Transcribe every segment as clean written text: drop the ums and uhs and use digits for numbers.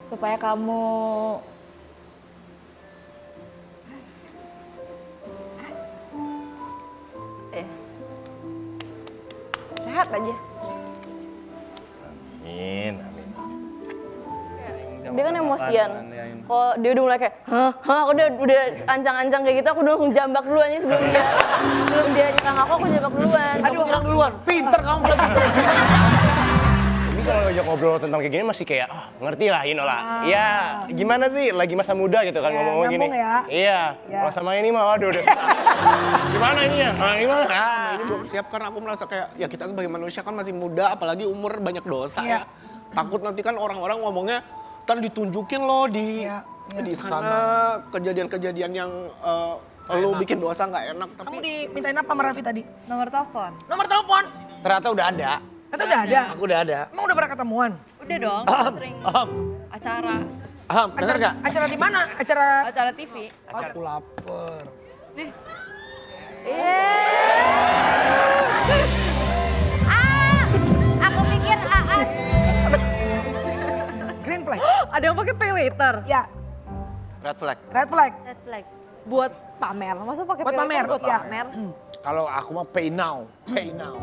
supaya kamu sehat aja. Amin, amin. Dia kan emosian. Kalau dia udah mulai kayak, aku udah ancang-ancang kayak gitu, aku udah langsung jambak duluan aja sebelum dia nyerang aku jambak duluan. Aduh, nyerang duluan. Pinter kamu berarti. Ini kalau ngajak ngobrol tentang kayak gini masih kayak, ngerti lah Ino lah. Iya, gimana sih, lagi masa muda gitu kan ngomong gini. ya. Iya, kalau sama ini mah waduh udah. Gimana ini ya? Nah, gimana? Ini belum siap karena aku merasa kayak, ya kita sebagai manusia kan masih muda, apalagi umur banyak dosa ya. Takut nanti kan orang-orang ngomongnya, ntar ditunjukin loh di sana kejadian-kejadian yang lo bikin dosa nggak enak. Tapi Kamu dimintain apa sama Raffi tadi? Nomor telepon. Nomor telepon? ternyata udah ada. Itu udah ada? Aku udah ada. Emang udah pernah ketemuan? Udah dong, sering acara. Denger gak? Acara di mana? Acara TV. Aku lapar. Aku pikir Green flag? Ada yang pakai pay later Ya, Red flag. red flag. red flag. buat pamer. Masa pakai Buat pay later pamer, buat iya. pamer? Kalau aku mah pay now. Pay now.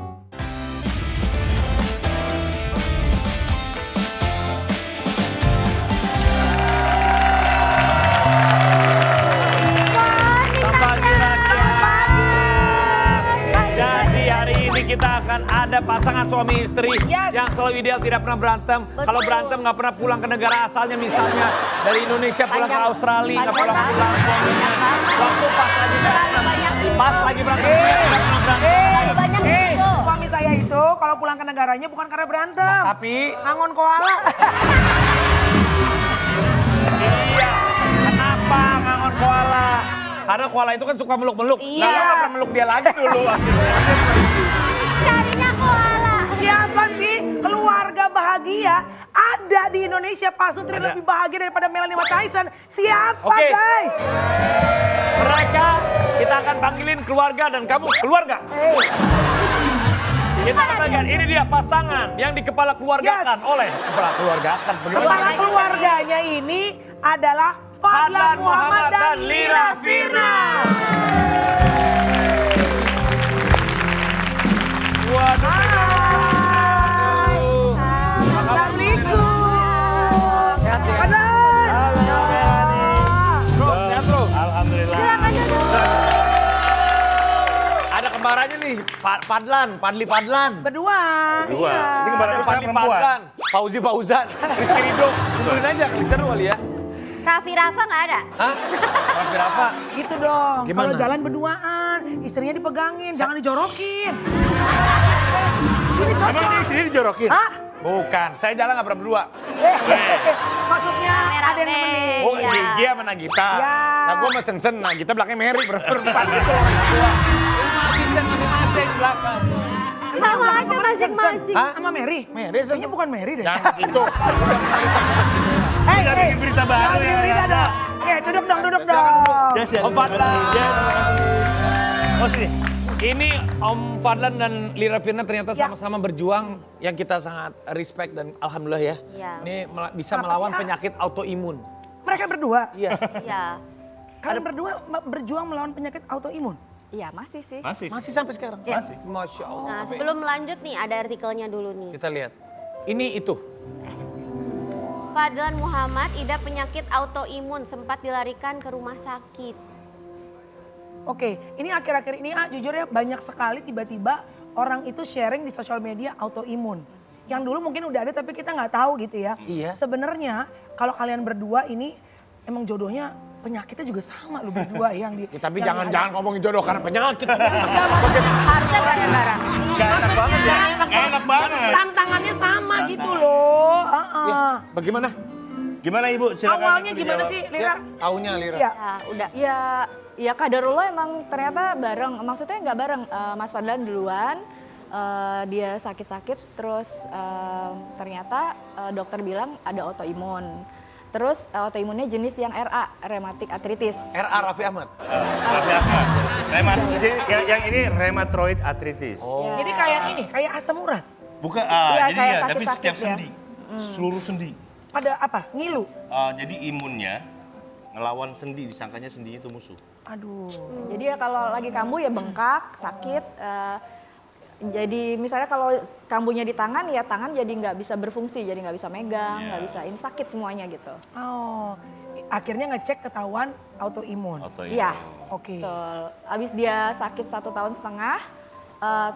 Pagi rakyat. Jadi hari ini kita akan ada pasangan suami istri yang selalu ideal tidak pernah berantem. Kalau berantem nggak pernah pulang ke negara asalnya, misalnya dari Indonesia pulang ke Australia nggak pulang suaminya. Waktu pas lagi berantem dia tidak pernah berantem. Banyak itu. Suami saya itu kalau pulang ke negaranya bukan karena berantem. Tapi Ngangon koala. iya, kenapa ngangon koala? Karena koala itu kan suka meluk-meluk. Iya. Nah, lo nggak pernah meluk dia lagi dulu. Carinya koala. Siapa sih keluarga bahagia ada di Indonesia? Pak Sutri Ada. lebih bahagia daripada Melanie Tyson. Siapa Oke. guys? Mereka kita akan panggilin keluarga dan kamu keluarga. Kita akan bagian ini dia pasangan yang dikepala keluargakan oleh kepala keluargakan. Kepala keluarganya ini adalah Fadlan Muhammad dan Lira Firna. Waduh. Hai. Assalamualaikum. Sehat ya? Fadlan. Halo Melani. Bro, sehat bro? Alhamdulillah. Ada kembarannya nih, Padli Padlan. Berdua. Dua. Iya. Ini kembaran saya perempuan. Fauzi Fauzan, Rizky Ridho. Kumpulin aja, kali seru kali ya. Raffi Rafa nggak ada? Hah? Raffi Rafa? Gitu dong. Gimana? Kalau jalan berduaan, istrinya dipegangin, jangan dijorokin. Ini Emang cocok. dia istrinya dijorokin? Hah? Bukan, saya jalan nggak pernah berdua. Maksudnya ada yang Rame-rame. nemenin. Oh, Iya. Gigi sama Nagita. Iya. Nah, gue sama Sen-Sen, Nagita belakangnya Mary, berempat gitu orang berdua. Asisten masing-masing belakang. Sama aja masing-masing. Hah? Sama Mary? Mary, Kayaknya bukan Mary deh. Jangan gitu. Kita bikin berita baru ya, Berita ada. dong. Duduk dong, duduk dong. Om Fadlan. Oh sini. Ini Om Fadlan dan Lira Firna ternyata sama-sama berjuang yang kita sangat respect dan alhamdulillah ya. Iya. Ini bisa Apa melawan sih, Ah? penyakit autoimun. Mereka berdua. Iya. Iya. Kalian berdua berjuang melawan penyakit autoimun. Iya masih sih. Masih sampai sekarang? Masih. Masya Allah. Nah sebelum lanjut nih ada artikelnya dulu nih. Kita lihat. Ini itu. Fadlan Muhammad idap penyakit autoimun sempat dilarikan ke rumah sakit. Oke, ini akhir-akhir ini jujur ya banyak sekali tiba-tiba orang itu sharing di sosial media autoimun. Yang dulu mungkin udah ada tapi kita nggak tahu gitu ya. Iya. Sebenarnya kalau kalian berdua ini emang jodohnya penyakitnya juga sama lu berdua yang di. Ya, tapi yang jangan ngomongin jodoh karena penyakit. Harusnya gara-gara. Gak enak banget ya. Gak enak banget. Tantangannya sama gitu loh. Bagaimana? Gimana Ibu? Silakan Awalnya Ibu gimana dijawab. sih Lira? Taunya Lira. Ya. Ya udah. Ya kadarullah emang ternyata bareng. Maksudnya nggak bareng. Mas Fadlan duluan, dia sakit-sakit, terus ternyata dokter bilang ada autoimun. Terus autoimunnya jenis yang RA, rheumatic arthritis. RA Raffi Ahmad. Raffi Ahmad. Jadi yang ini rheumatoid arthritis. Jadi kayak ini, kayak asam urat. Bukan, Iya, jadi kayak ya, tapi sakit-sakit setiap ya. sendi. Seluruh sendi. pada apa? Ngilu? Jadi imunnya ngelawan sendi, disangkanya sendinya itu musuh. Aduh. Jadi ya kalau lagi kambuh ya bengkak, sakit. Jadi misalnya kalau kambuhnya di tangan ya tangan jadi nggak bisa berfungsi, jadi nggak bisa megang, nggak bisa ini sakit semuanya gitu. Oh, akhirnya ngecek ketahuan autoimun. Iya. Oke. Betul. Abis dia sakit 1,5 tahun,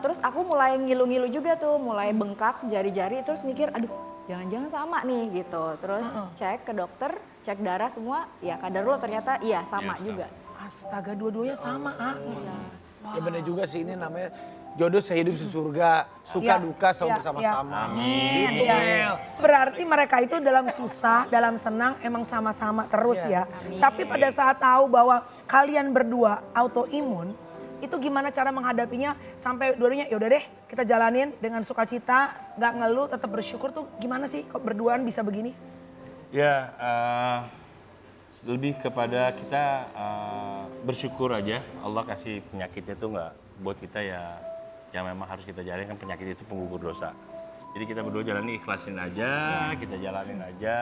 terus aku mulai ngilu-ngilu juga tuh, mulai bengkak jari-jari, terus mikir, aduh jangan-jangan sama nih gitu. Terus cek ke dokter, cek darah semua, ya kadarullah ternyata iya sama juga. Astaga, dua-duanya sama, Ya bener juga sih, ini namanya jodoh sehidup sesurga, suka Iya, duka selalu iya, bersama-sama. Amin. Iya. Berarti mereka itu dalam susah, dalam senang emang sama-sama terus ya. Tapi pada saat tahu bahwa kalian berdua autoimun, itu gimana cara menghadapinya sampai dua-duanya ya udah deh kita jalanin dengan sukacita, nggak ngeluh, tetap bersyukur tuh gimana sih kok berduaan bisa begini? Ya, lebih kepada kita bersyukur aja Allah kasih penyakitnya itu nggak buat kita ya yang memang harus kita jalani, kan penyakit itu penggugur dosa. Jadi kita berdua jalani, ikhlasin aja, kita jalanin aja,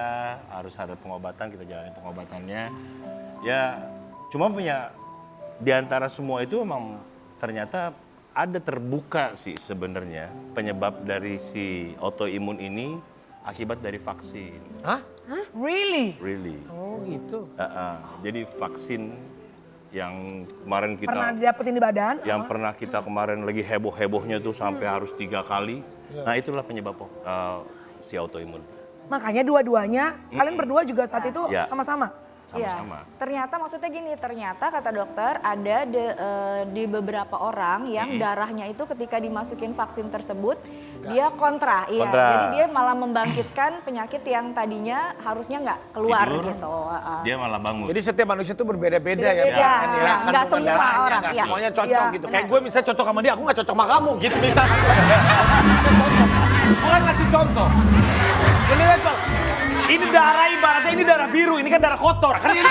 harus ada pengobatan, kita jalani pengobatannya. Ya cuma punya di antara semua itu memang ternyata ada terbuka sih sebenarnya penyebab dari si autoimun ini akibat dari vaksin. Hah? Really? Really. Oh gitu. Jadi vaksin yang kemarin kita Pernah didapetin di badan? yang pernah kita kemarin lagi heboh-hebohnya tuh sampai harus 3 kali. Nah itulah penyebab si autoimun. Makanya dua-duanya, kalian berdua juga saat itu Ya. sama-sama? Sama-sama. Iya. Ternyata maksudnya gini, ternyata kata dokter ada di beberapa orang yang darahnya itu ketika dimasukin vaksin tersebut dia kontra, iya. Kontra. Jadi dia malah membangkitkan penyakit yang tadinya harusnya nggak keluar Tidur, gitu. Dia malah bangun. Jadi setiap manusia tuh berbeda-beda ya. Beda-beda, Pak. ya. Nggak Kandungan semua darahnya, orang, nggak ya. semuanya cocok Iya, gitu. benar. Kayak gue bisa cocok sama dia, aku nggak cocok sama kamu gitu misalnya. Gue kan ngasih contoh. Ini kan ini darah ibaratnya ini darah biru, ini kan darah kotor. Kan ini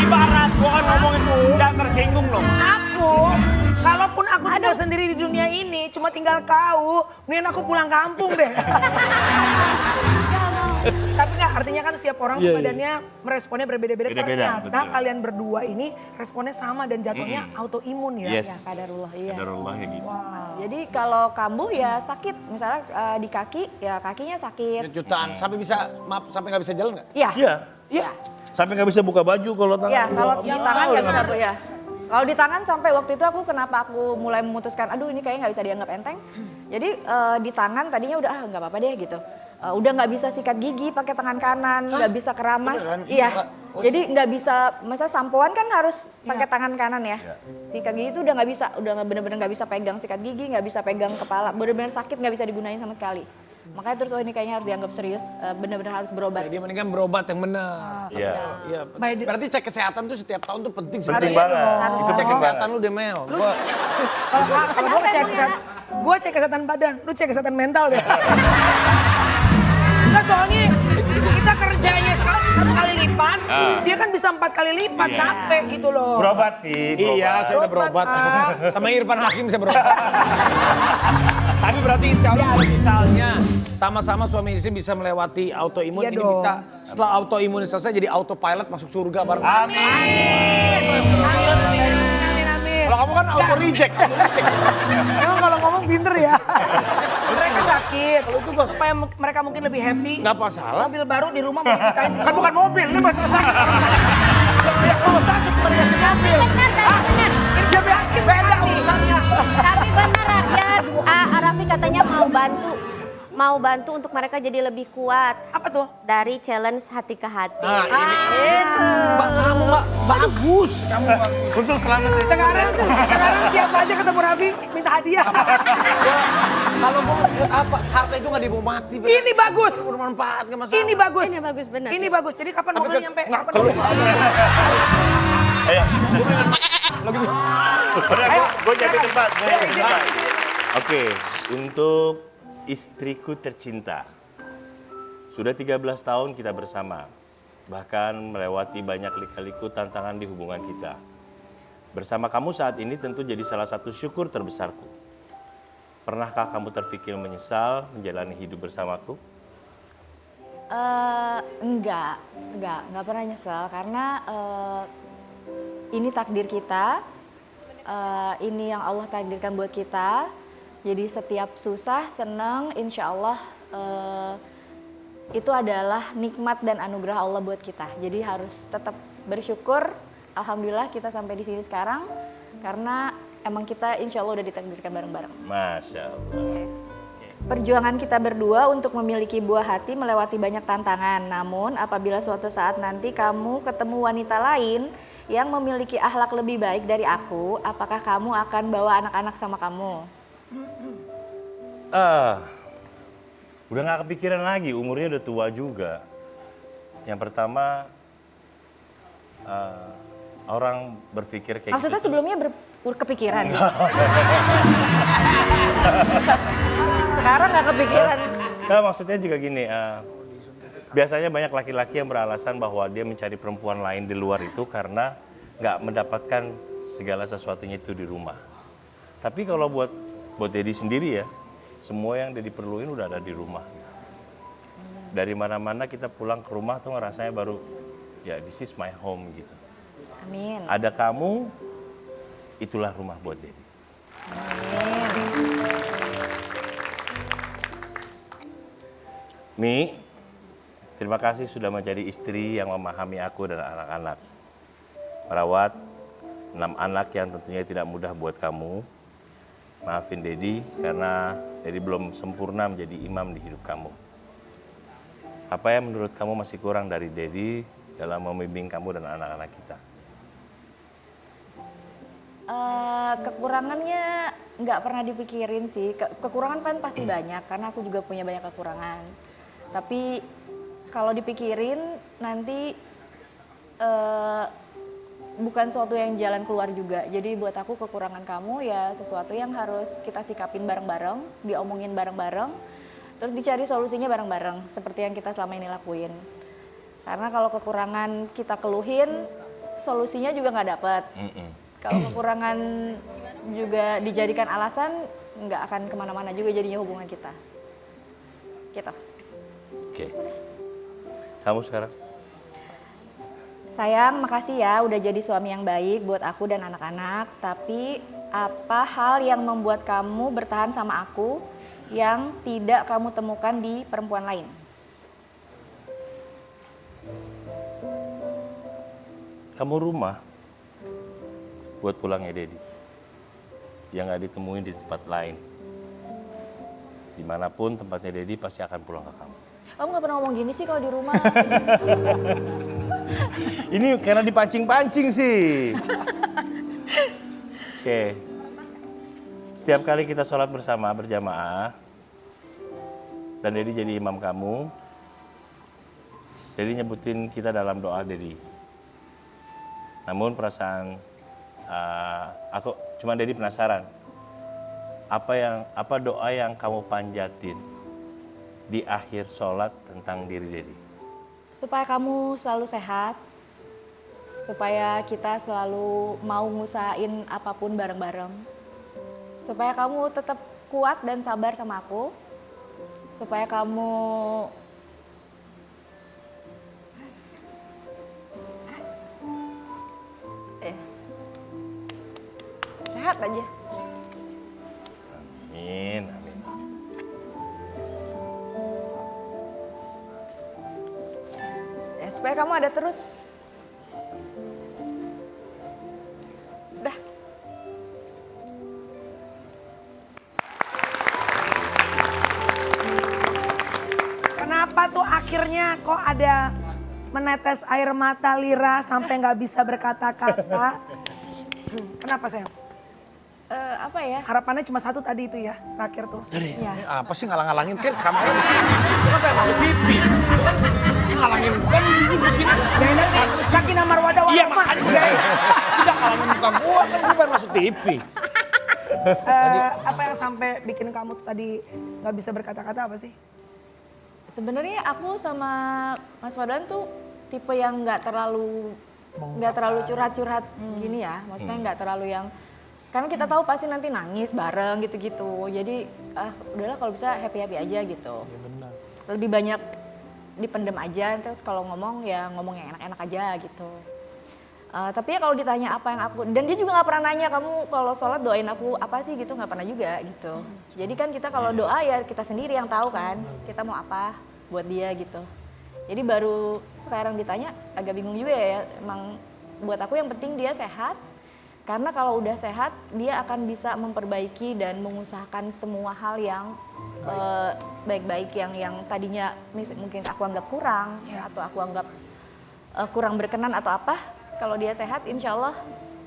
ibarat gue kan ngomongin jangan tersinggung loh. Aku, kalaupun aku tinggal sendiri di dunia ini, cuma tinggal kau, mendingan aku pulang kampung deh. Tapi nggak, artinya kan setiap orang tuh badannya meresponnya berbeda-beda. Beda-beda, Ternyata betul. kalian berdua ini responnya sama dan jatuhnya autoimun ya. Yes. Ya kadarullah, iya. Kadarullah ya gitu. Jadi kalau kambuh ya sakit, misalnya di kaki ya kakinya sakit. Jutaan, sampai bisa, maaf, sampai nggak bisa jalan nggak? Iya. Iya. Iya. Sampai nggak bisa buka baju kalau tangan. Iya, kalau di tangan tahu nggak bisa Bu, ya. Kalau di tangan sampai waktu itu aku kenapa aku mulai memutuskan, aduh ini kayaknya nggak bisa dianggap enteng. Jadi di tangan tadinya udah nggak apa-apa deh gitu. Udah nggak bisa sikat gigi pakai tangan kanan, nggak bisa keramas. Beneran? Iya. Oh, Jadi nggak bisa, masa sampoan kan harus pakai tangan kanan ya. Sikat gigi itu udah nggak bisa, udah bener-bener nggak bisa pegang sikat gigi, nggak bisa pegang kepala, bener-bener sakit nggak bisa digunain sama sekali. Makanya terus ini kayaknya harus dianggap serius, bener-bener harus berobat. Dia mendingan berobat yang benar. Iya. Iya. Berarti cek kesehatan tuh setiap tahun tuh penting Penting sebenarnya. banget. Itu cek penting kesehatan banget. lu deh Mel. Kalau gue cek kesehatan, gue cek kesehatan badan, lu cek kesehatan mental deh. Enggak, soalnya kita kerjanya sekali 1 kali lipat, dia kan bisa 4 kali lipat, capek gitu loh. Berobat, Fit. Iya, saya udah berobat. Berobat, Sama Irfan Hakim saya berobat. Tapi berarti insya Allah kalau misalnya sama-sama suami istri bisa melewati autoimun, Iya ini dong. bisa setelah autoimun selesai jadi autopilot masuk surga bareng. Amin. Amin. Kalau kamu kan auto reject. Emang kalau ngomong pinter ya. Mereka sakit, Kalau itu gua supaya mereka mungkin lebih happy. nggak masalah. Mobil baru di rumah mau dinikahin. Kan bukan mobil, ini masalah sakit. Ya kalau sakit bukan dikasih mobil. Benar. Dia beda urusannya. Tapi benar rakyat, Raffi katanya mau bantu untuk mereka jadi lebih kuat Apa tuh? dari challenge hati ke hati. Nah, ini Gitu. kamu Mbak, bagus. Kamu bagus. Untuk selamat ya. Sekarang siapa aja ketemu Raffi minta hadiah. Kalau gue buat apa? Harta itu nggak dibawa mati. bener. Ini bagus. Bermanfaat nggak masalah. Ini bagus. Ini bagus, benar. Ini bagus. Jadi kapan Tapi mobilnya nyampe? nggak Kapan perlu. mobilnya? Ayo. Udah, gue jadi tempat. Oke, untuk istriku tercinta. Sudah 13 tahun kita bersama. Bahkan melewati banyak lika-liku tantangan di hubungan kita. Bersama kamu saat ini tentu jadi salah satu syukur terbesarku. Pernahkah kamu terpikir menyesal menjalani hidup bersamaku? Enggak pernah nyesel karena ini takdir kita, ini yang Allah takdirkan buat kita. Jadi setiap susah, senang, insya Allah itu adalah nikmat dan anugerah Allah buat kita. Jadi harus tetap bersyukur. Alhamdulillah kita sampai di sini sekarang karena emang kita insya Allah udah ditakdirkan bareng-bareng. Masya Allah. Perjuangan kita berdua untuk memiliki buah hati melewati banyak tantangan. Namun apabila suatu saat nanti kamu ketemu wanita lain yang memiliki akhlak lebih baik dari aku, apakah kamu akan bawa anak-anak sama kamu? Udah gak kepikiran lagi, umurnya udah tua juga. Yang pertama, orang berpikir kayak Maksudnya gitu. sebelumnya kepikiran? Sekarang nggak kepikiran. Nah, maksudnya juga gini, biasanya banyak laki-laki yang beralasan bahwa dia mencari perempuan lain di luar itu karena nggak mendapatkan segala sesuatunya itu di rumah. Tapi kalau buat Dedi sendiri ya, semua yang Dedi perluin udah ada di rumah. Dari mana-mana kita pulang ke rumah tuh ngerasanya baru, ya this is my home gitu. Amin. Ada kamu, itulah rumah buat Dedi. Mi, terima kasih sudah menjadi istri yang memahami aku dan anak-anak. Merawat 6 anak yang tentunya tidak mudah buat kamu. Maafin Dedi karena Dedi belum sempurna menjadi imam di hidup kamu. Apa yang menurut kamu masih kurang dari Dedi dalam membimbing kamu dan anak-anak kita? Kekurangannya nggak pernah dipikirin sih. Kekurangan kan pasti banyak karena aku juga punya banyak kekurangan. Tapi kalau dipikirin nanti bukan suatu yang jalan keluar juga. Jadi buat aku kekurangan kamu ya sesuatu yang harus kita sikapin bareng-bareng, diomongin bareng-bareng, terus dicari solusinya bareng-bareng seperti yang kita selama ini lakuin. Karena kalau kekurangan kita keluhin, solusinya juga nggak dapet. Kalau kekurangan juga dijadikan alasan, nggak akan kemana-mana juga jadinya hubungan kita. Gitu. Oke. Kamu sekarang? Sayang, makasih ya udah jadi suami yang baik buat aku dan anak-anak. Tapi apa hal yang membuat kamu bertahan sama aku yang tidak kamu temukan di perempuan lain? Kamu rumah buat pulangnya Dedi. Yang gak ditemuin di tempat lain. Dimanapun tempatnya Dedi pasti akan pulang ke kamu. Kamu gak pernah ngomong gini sih kalau di rumah. Ini karena dipancing-pancing sih. Oke. Setiap kali kita sholat bersama berjamaah, dan Dedi jadi imam kamu, Dedi nyebutin kita dalam doa Dedi. Namun perasaan, cuma Dedi penasaran, apa doa yang kamu panjatin di akhir sholat tentang diri Dedi? Supaya kamu selalu sehat, supaya kita selalu mau ngusahain apapun bareng-bareng, supaya kamu tetap kuat dan sabar sama aku, supaya kamu sehat aja. Amin, amin. Supaya kamu ada terus. Udah. Kenapa tuh akhirnya kok ada menetes air mata Lira sampai nggak bisa berkata-kata? Kenapa sayang? Apa ya? Harapannya cuma satu tadi itu ya, terakhir tuh. Ya. Apa sih ngalang-ngalangin? Kan kamarnya di sini. Kenapa yang masuk pipi? Ngalangin bukan begini. Ya ini Sakinah Marwadah Iya Warahmah. makanya. Tidak ngalangin muka gua kan gua pengen masuk TV. Apa yang sampai bikin kamu tuh tadi nggak bisa berkata-kata apa sih? Sebenarnya aku sama Mas Fadlan tuh tipe yang nggak terlalu curhat-curhat gini ya. Maksudnya nggak terlalu yang karena kita tahu pasti nanti nangis bareng gitu-gitu. Jadi udahlah kalau bisa happy-happy aja gitu. Lebih banyak dipendem aja, terus kalau ngomong ya ngomong yang enak-enak aja gitu. Tapi ya kalau ditanya apa yang aku, dan dia juga nggak pernah nanya kamu kalau sholat doain aku apa sih gitu, nggak pernah juga gitu. Jadi kan kita kalau doa ya kita sendiri yang tahu kan kita mau apa buat dia gitu. Jadi baru sekarang ditanya agak bingung juga ya, emang buat aku yang penting dia sehat. Karena kalau udah sehat, dia akan bisa memperbaiki dan mengusahakan semua hal yang baik-baik yang tadinya mungkin aku anggap kurang atau aku anggap kurang berkenan atau apa. Kalau dia sehat, insya Allah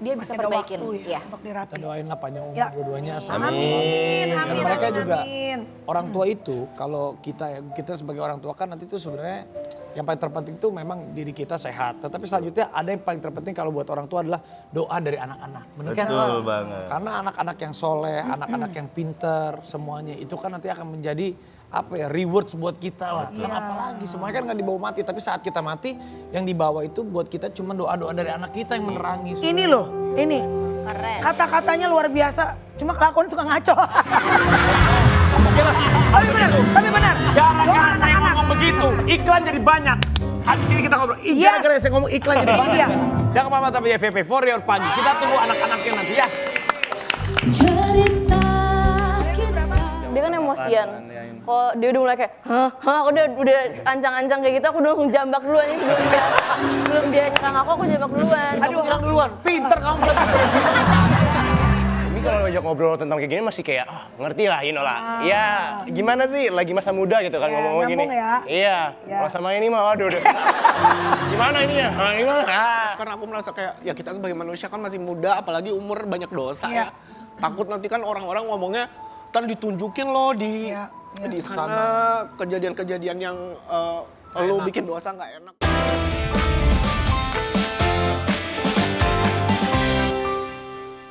dia bisa Masih ada perbaikin. waktu ya untuk Kita dirapi. doain lah panjang umur Ya. dua-duanya. Amin, Dan amin, mereka amin, juga amin. orang tua itu kalau kita sebagai orang tua kan nanti itu sebenarnya yang paling terpenting itu memang diri kita sehat. Tetapi selanjutnya ada yang paling terpenting kalau buat orang tua adalah doa dari anak-anak. Benar kan? Betul banget. Karena anak-anak yang soleh, anak-anak yang pinter, semuanya itu kan nanti akan menjadi rewards buat kita lah. Kan apalagi semuanya kan nggak dibawa mati, tapi saat kita mati yang dibawa itu buat kita cuma doa-doa dari anak kita yang menerangi. Ini loh, ini. Keren. Kata-katanya luar biasa, cuma kelakuan suka ngaco. Tapi benar. Gara-gara saya ngomong begitu, iklan jadi banyak. Habis ini kita ngobrol. Gara-gara saya ngomong iklan jadi banyak. Iya. Jangan kemana tapi FVP for your pagi. Kita tunggu anak-anaknya nanti ya. Dia kan emosian. Kalau dia udah mulai kayak, aku udah ancang-ancang kayak gitu, aku udah langsung jambak duluan nih sebelum dia nyerang aku jambak duluan. Aduh, nyerang duluan. Pinter kamu berarti. Tapi kalau ngajak ngobrol tentang kayak gini masih kayak, ngerti lah, lah. Ya gimana sih, lagi masa muda gitu kan Ya, ngomong gini. nyambung ya. Iya, Ya. kalau sama ini mah waduh. Gimana ini ya? Gimana? Karena aku merasa kayak, ya kita sebagai manusia kan masih muda, apalagi umur banyak dosa ya. Takut nanti kan orang-orang ngomongnya, ntar ditunjukin loh di sana kejadian-kejadian yang lo bikin dosa nggak enak.